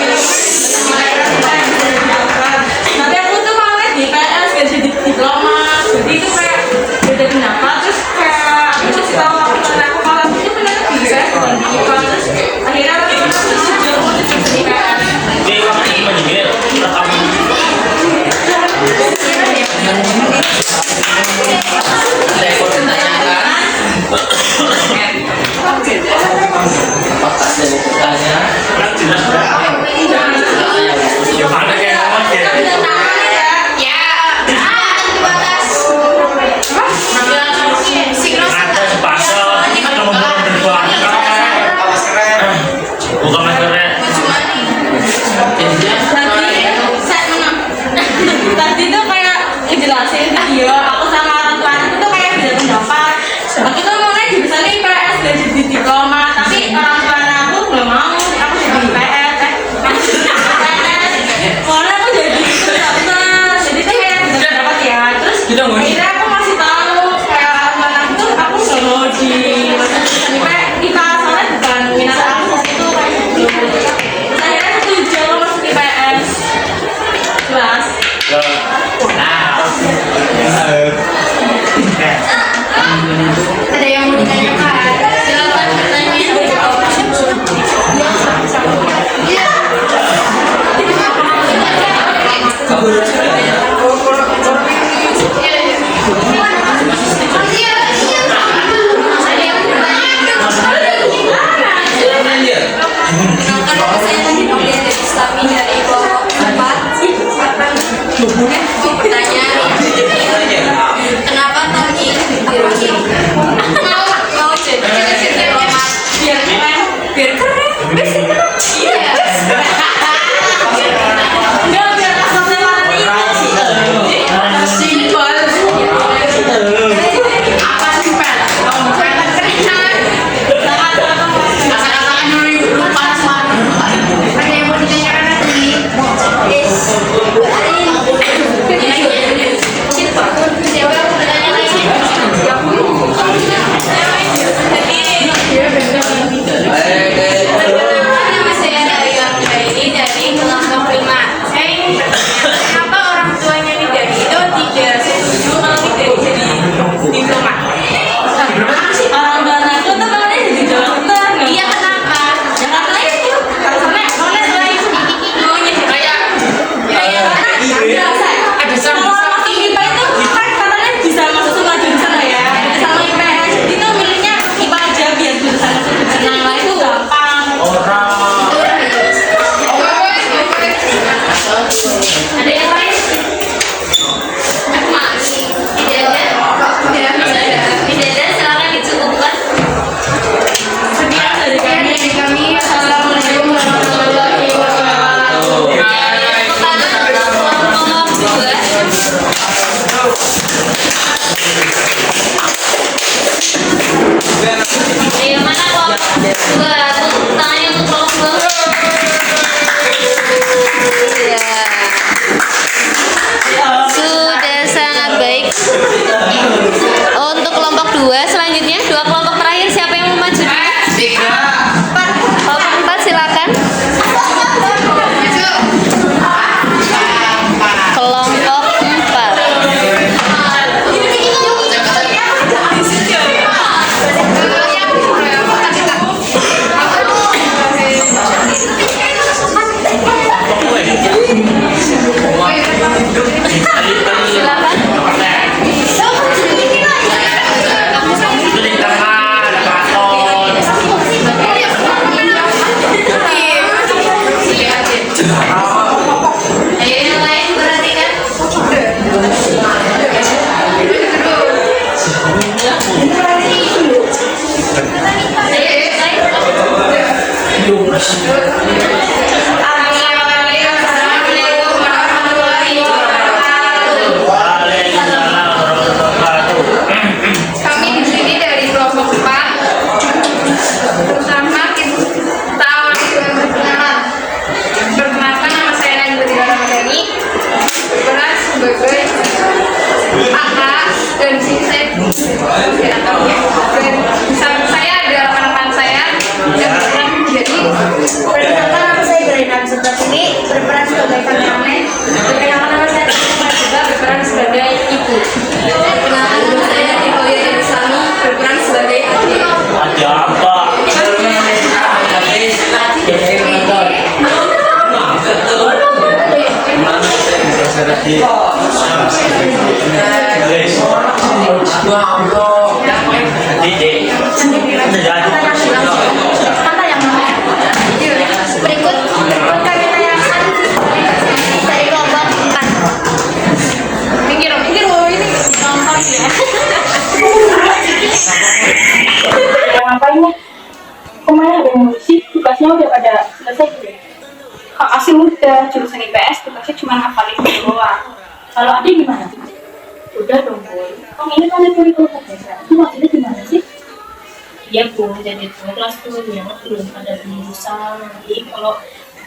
itu malah aku tapi aku tuh malah di PS gak jadi diploma. Jadi itu kayak beda pendapat. Terus kayak aku kasih tahu aku malah itu benar bisa bukan di IPA. Terus akhirnya aku setuju untuk di PS. Saya mau ditanyakan. Apakah saya mau bertanya? Gimana kayak ngomong ya? Ada sepasang, nomor berbuat. Bukan maskernya. Tadi tuh kayak ngejelasin video aku sama orang tua aku tuh kayak beda pendapat. Aku tuh mau naik jurusannya IPS dan jadi diploma, tapi orang tua aku nggak mau. Aku jadi IPS, aku jadi IPS. Soalnya aku jadi susah, jadi tuh kayak beda pendapat ya. Terus akhirnya aku masih tahu kayak orang tua aku tuh aku nggak mau di IPA soalnya bukan minat aku itu kayak gitu. Terus akhirnya aku setuju aku masuk IPS kelas. Ada yang mau ditanyakan? Silakan bertanya. Kenapa Tony mau jadi diplomat? Biar keren. Biar keren. Iya. Enggak, biar asapnya malah ingat sih. Simbol. Apa sih pen? Kamu pen keren. Kata-kata dulu lupa semua. Ada yang mau ditanyakan lagi? Yes. Siapa yang mau bertanya lagi? Masih ada yang ini dari kelompok 5. Kenapa orang tuanya nih dari itu tidak setuju kalau nih dari jadi diplomat? Orang tua aku tuh maunya jadi dokter. Iya, kenapa? Ya karena itu. Karena selain maunya kayak Ada kalau masuk IPA itu kan katanya bisa masuk semua jurusan lah ya. Sama IPS itu milihnya IPA aja biar jurusan yang lain itu gampang. Ada yang lain? Tidak ada, silakan dicukupkan. Sekian dari kami. Assalamualaikum warahmatullahi wabarakatuh. Ayo, mana kelompok 2? Tepuk tangannya untuk kelompok 2. Iya. Sudah sangat baik. Untuk kelompok 2 selanjutnya, 2 kelompok terakhir siapa yang mau maju? Kelompok 4 silakan. Kelompok 4. Assalamualaikum warahmatullahi wabarakatuh. Waalaikumsalam warahmatullahi wabarakatuh. Kami di sini dari kelompok 4. Pertama kita awali dengan perkenalan. Perkenalkan, nama saya Najwa Ramadhani. Berperan sebagai kakak dan di sini saya dan bersama saya ada rekan-rekan saya yang berperan menjadi Perkenalkan, nama saya Galina Suprasini, berperan sebagai kameramen. Perkenalkan, nama saya Tika juga berperan sebagai ibu. Perkenalkan, nama saya Ikoya Denisami, berperan sebagai adik. Ada apa? Berikut kami tanyakan dari kelompok 4. pinggir ini nonton ya. Ngapain nih? Kemana ada yang sih? Tugasnya udah pada selesai gitu. Kak Asim udah jurusan IPS, tugasnya cuma ngapalin doang. Kalau Ade gimana? Udah dong, Boy. Kamu ini kan dari kelompok desa. Itu maksudnya gimana sih? Iya, Bu. Jadi itu kelas tuh yang belum ada penjurusan. Nanti kalau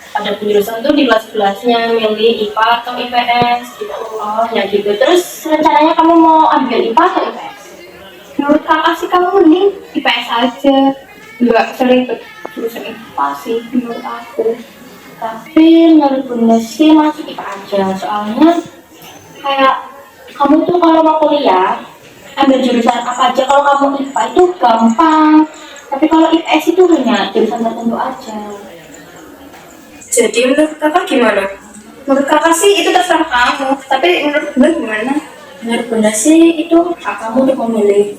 ada penjurusan tuh di kelas-kelasnya milih IPA atau IPS gitu. Oh, ya gitu. Terus rencananya kamu mau ambil IPA atau IPS? Menurut kakak sih kamu mending IPS aja, nggak sering ikut jurusan IPA sih menurut aku. Tapi menurut Bunda sih masih IPA aja, soalnya kayak kamu tuh kalau mau kuliah ambil jurusan apa aja, kalau kamu IPA itu gampang, tapi kalau IPS itu hanya jurusan tertentu aja. Jadi menurut kakak gimana? Menurut kakak sih itu terserah kamu, tapi menurut Bunda gimana? Menurut Bunda sih itu hak kamu untuk memilih.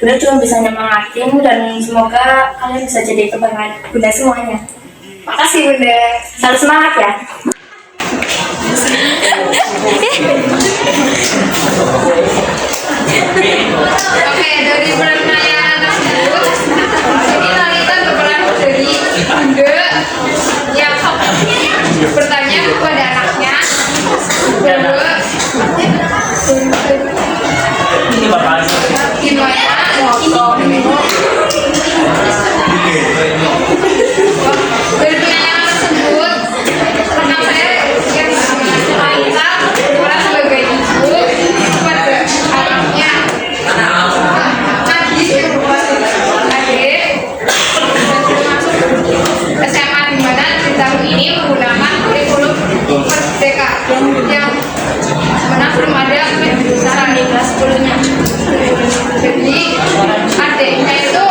Bunda cuma bisa nyemangatin dan semoga kalian bisa jadi kebanggaan Bunda semuanya. Makasih Bunda. Selalu semangat ya. Oke, dari pertanyaan tersebut, ini Lalita berperan dari Bunda yang bertanya kepada anaknya bahwa Ini bapak. gimana dari pertanyaan tersebut anak saya yang namanya Lalita berperan sebagai ibu kepada anaknya Najis yang berperan sebagai adik dan masuk SMA di mana di tahun ini menggunakan kurikulum Merdeka yang mana belum ada penjurusan di kelas 10-nya. Jadi adiknya itu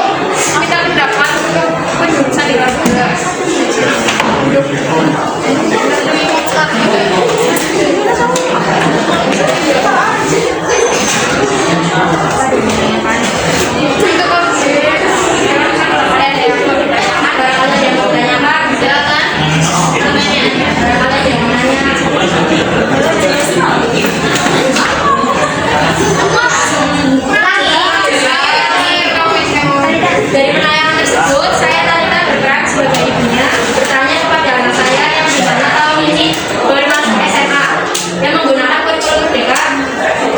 minta pendapat untuk penjurusan di kelas 11. Dari penayangan tersebut, saya Lalita berperan sebagai ibunya bertanya kepada anak saya yang di mana tahun ini baru masuk SMA yang menggunakan kurikulum Merdeka,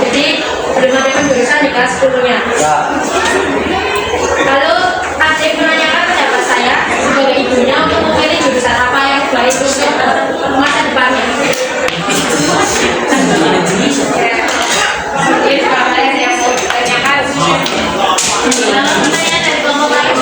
jadi belum ada penjurusan di kelas 10-nya. Lalu adik menanyakan pendapat saya sebagai ibunya untuk memilih jurusan apa yang baik untuk masa depannya. Jadi kalian yang mau ditanyakan. Pertanyaan dari kelompok lain.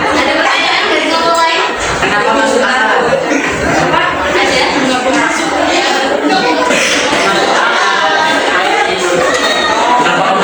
Ada pertanyaan dari kelompok lain? Kenapa masuk akal? Apa? Ada? Nggak boleh masuk. Kenapa kamu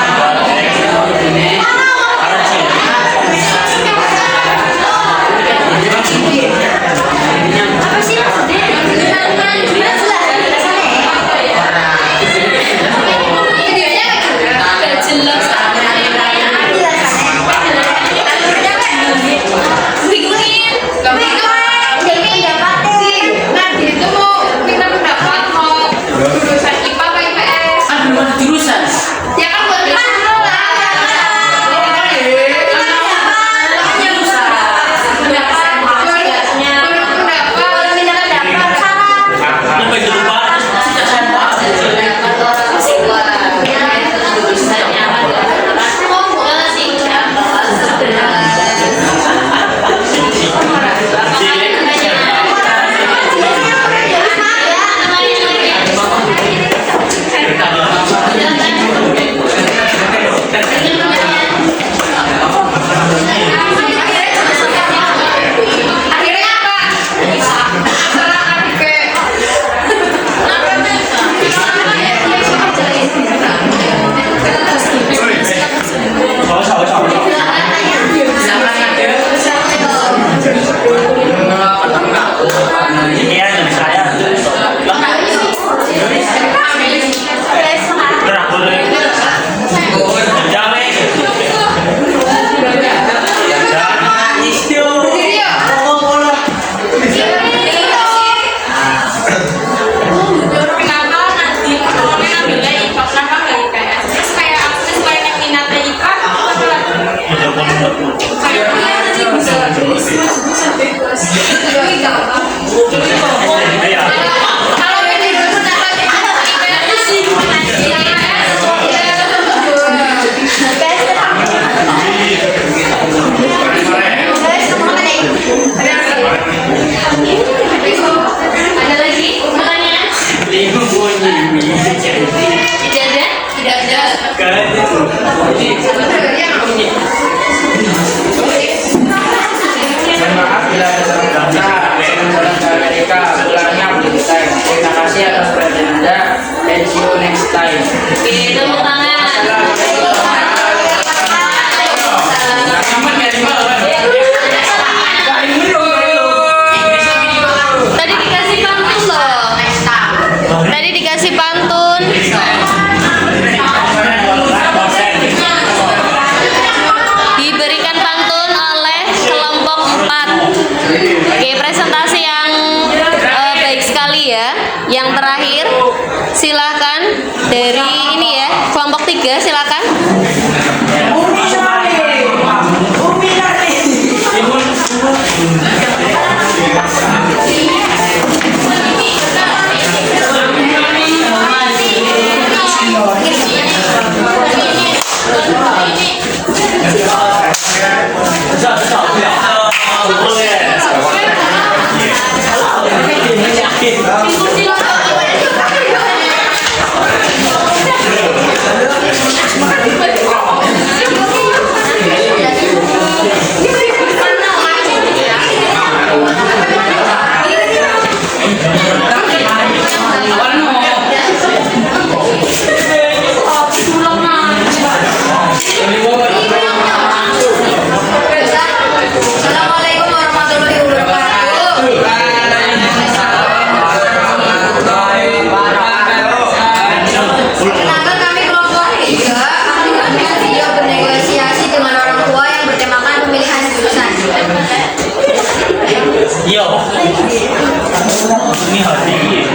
Misalkan ada Ini ya dari saya. Gerak boleh. Jangan. Kenapa nanti ngomongnya ngambilnya IPA, kenapa nggak IPS? Terus kayak aku nih selain yang minatnya IPA, aku apa lagi? Kayaknya nanti bisa bebas. Kalau pilih dulu dapat IPS sih. Ada lagi pertanyaan? Tidak ada? Tidak ada. maaf bila ada salah kata. Amerika gelarnya belum selesai. Terima kasih atas perhatian Anda. And see you next time. Oke, tepuk tangan. Aman ya, Tadi dikasih pantun loh. Tadi dikasih pantun. Diberikan pantun oleh kelompok 4. Oke, presentasi yang baik sekali ya. Yang terakhir, silakan dari ini ya, kelompok 3 silakan. Assalamualaikum warahmatullahi wabarakatuh. Kenalkan kami kelompok 3 akan membuat video bernegosiasi dengan orang tua yang bertemakan pemilihan jurusan. Yo. Ini hati.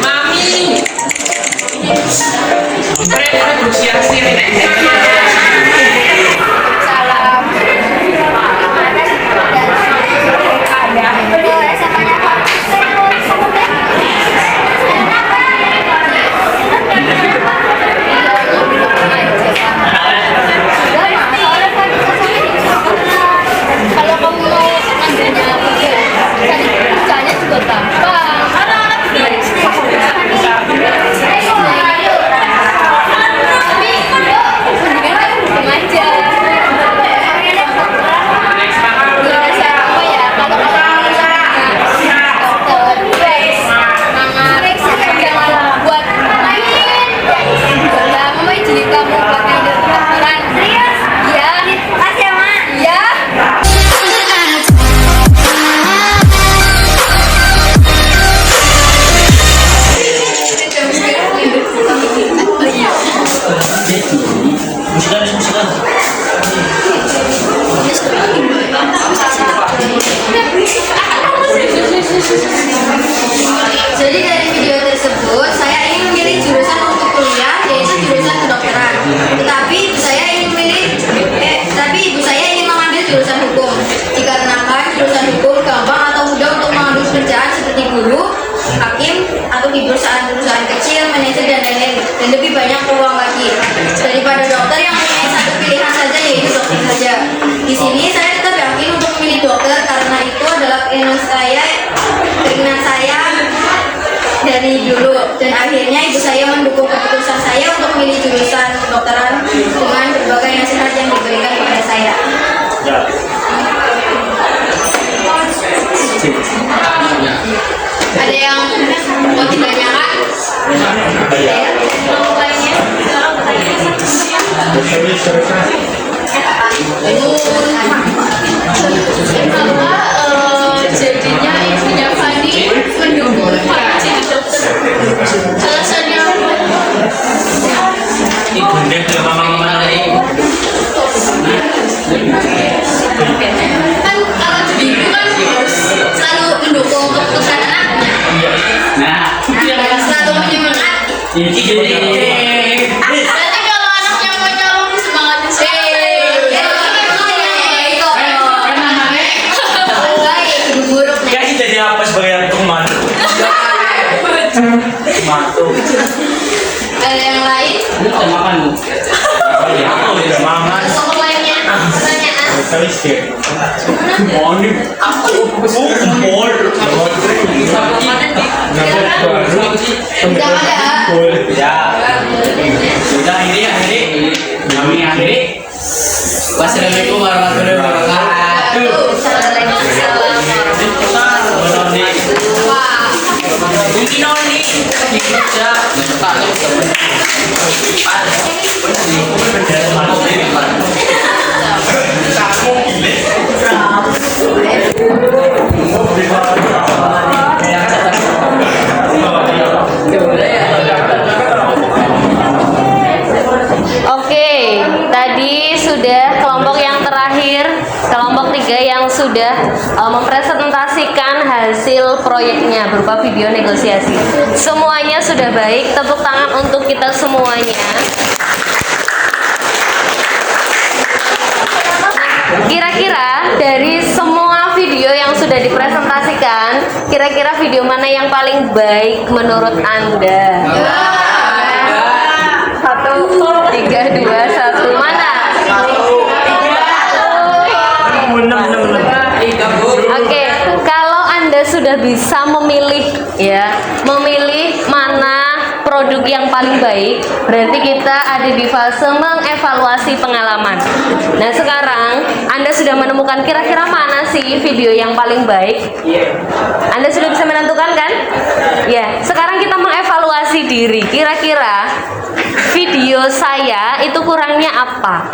Mami. Mereka berusia sih. Kalau kamu mau ngambilnya caranya juga gampang. Jadi dari video tersebut saya ingin memilih jurusan untuk kuliah yaitu jurusan kedokteran. Tetapi ibu saya ingin mengambil jurusan hukum. Dikarenakan jurusan hukum gampang atau mudah untuk mengambil pekerjaan seperti guru, hakim, atau di perusahaan-perusahaan kecil, manajer dan lain-lain, dan lebih banyak peluang lagi daripada dokter yang punya satu pilihan saja yaitu dokter saja. Di sini saya tetap yakin untuk memilih dokter karena itu adalah keinginan saya dari dulu, dan akhirnya ibu saya mendukung keputusan saya untuk memilih jurusan kedokteran dengan berbagai nasihat yang diberikan kepada saya. Ada yang mau ditanyakan? Jadinya ibunya Fandi mendukung Pak jadi dokter. Alasannya apa? Ibu deh ke mama lagi. Kan kalau jadi ibu kan harus selalu mendukung keputusan anaknya. Nah, Selalu menyemangati. ini jadi. Berarti kalau anaknya mau nyolong semangatin Buruk nih. Kasih jadi apa sebagai pembantu? Pembantu. Ada yang lain? Kita makan bu. Aku udah makan. Untuk lainnya pertanyaan. Tapi sih. Mau nih. Kumpul. Tidak ada. Ya. Sudah ini. Kami akhiri. Wassalamualaikum warahmatullahi wabarakatuh. Wah. Mungkin Oni bisa Oke, tadi sudah kelompok yang terakhir, kelompok 3 yang sudah mempresentasikan hasil proyeknya berupa video negosiasi. Semuanya sudah baik, tepuk tangan untuk kita semuanya. Kira-kira dari semua video yang sudah dipresentasikan, kira-kira video mana yang paling baik menurut Anda? 1, 3, 2, 1, mana? Oke, kalau Anda sudah bisa memilih memilih mana produk yang paling baik, berarti kita ada di fase mengevaluasi pengalaman. Nah, sekarang Anda sudah menemukan kira-kira mana sih video yang paling baik? Anda sudah bisa menentukan kan? Ya, sekarang kita mengevaluasi diri. Kira-kira video saya itu kurangnya apa?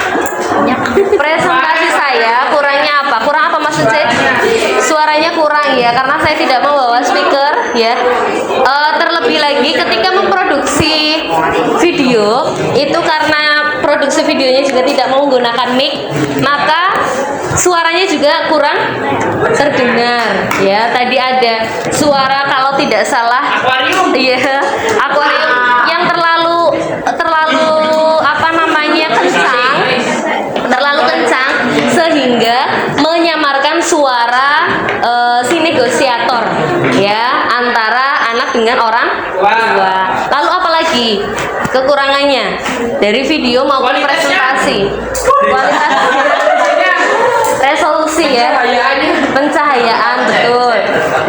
Presentasi saya kurangnya apa? Kurang apa maksud saya? Suaranya kurang ya, karena saya tidak membawa speaker ya. Terlebih lagi ketika memproduksi video itu karena produksi videonya juga tidak menggunakan mic, maka suaranya juga kurang terdengar ya. Tadi ada suara kalau tidak salah akuarium. Iya, akuarium yang terlalu kencang sehingga menyamarkan suara si negosiator ya antara anak dengan orang tua. Lalu apalagi kekurangannya dari video maupun presentasi? Kualitas resolusi ya, pencahayaan betul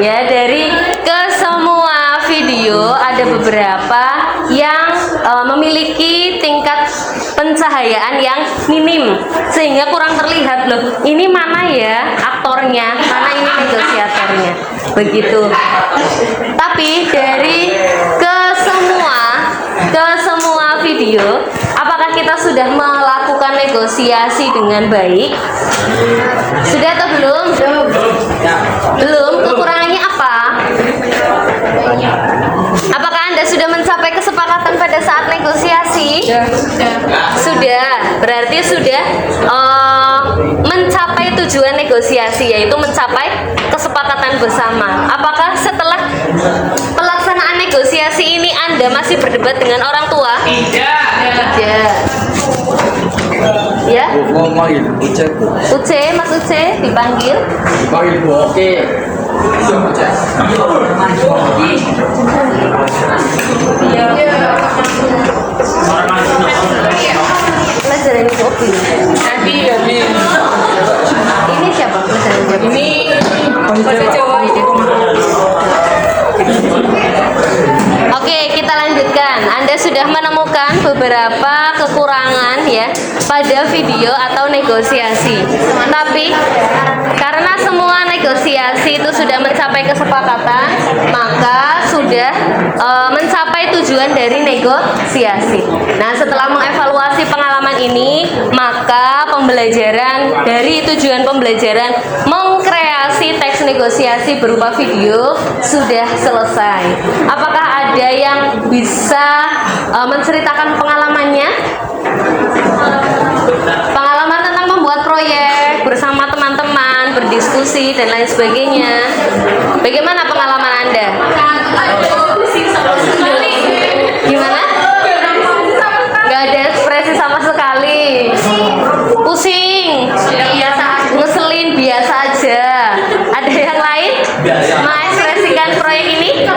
ya. Dari ke semua video ada beberapa yang memiliki tingkat pencahayaan yang minim sehingga kurang terlihat loh, ini mana ya aktornya, mana ini negosiatornya, begitu. Tapi dari ke semua video, apakah kita sudah melakukan negosiasi dengan baik? Sudah atau belum? Belum. Kekurangannya apa? Apakah Anda sudah mencapai kesepakatan pada saat negosiasi? Sudah. Berarti sudah mencapai tujuan negosiasi, yaitu mencapai kesepakatan bersama. Apakah setelah pelaksanaan negosiasi ini Anda masih berdebat dengan orang tua? Tidak. Ya? Uce, Mas Uce dipanggil. Oke. Pelajaran kopi. Ini siapa pelajaran kopi? Ini bahasa Jawa ini. Oke, kita lanjutkan. Anda sudah menemukan beberapa kekurangan ya pada video atau negosiasi. Tapi karena semua negosiasi itu sudah mencapai kesepakatan, maka sudah mencapai tujuan dari negosiasi. Nah, setelah mengevaluasi pengalaman ini, maka pembelajaran dari tujuan pembelajaran mengkreasi teks negosiasi berupa video sudah selesai. Apakah ada yang bisa menceritakan pengalamannya? Pengalaman tentang membuat proyek bersama teman-teman, berdiskusi dan lain sebagainya. Bagaimana pengalaman Anda? Gimana? Gak ada ekspresi sama sekali. Pusing. Ngeselin biasa aja. Ada yang lain? Mengekspresikan proyek ini?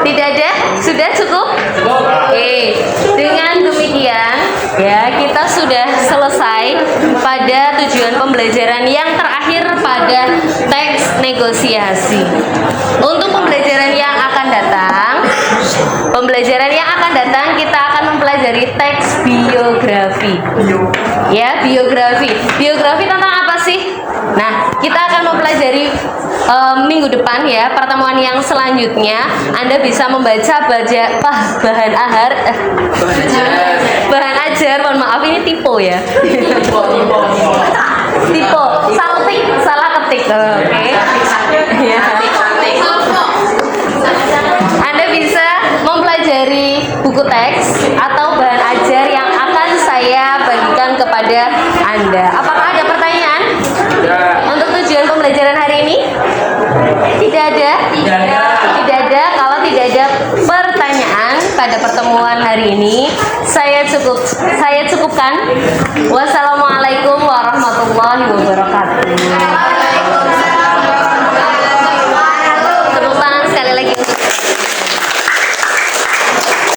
Tidak ada? Sudah cukup? Oke. Dengan demikian, ya kita sudah selesai pada tujuan pembelajaran yang terakhir pada teks negosiasi. Untuk pembelajaran yang akan datang, kita akan mempelajari teks biografi. Ya, biografi. Biografi tentang apa sih? Nah, kita akan mempelajari minggu depan ya, pertemuan yang selanjutnya. Anda bisa membaca bahan ajar, mohon maaf ini tipe ya. Tipe, saltik, salah ketik. Oke. Ya. Anda bisa mempelajari buku teks atau bahan ajar yang akan saya bagikan kepada Anda. Apakah ada pertanyaan? Untuk tujuan pembelajaran hari ini? Tidak ada? Tidak ada. Kalau tidak ada pertanyaan pada pertemuan hari ini, saya cukupkan. Wassalamualaikum warahmatullahi wabarakatuh.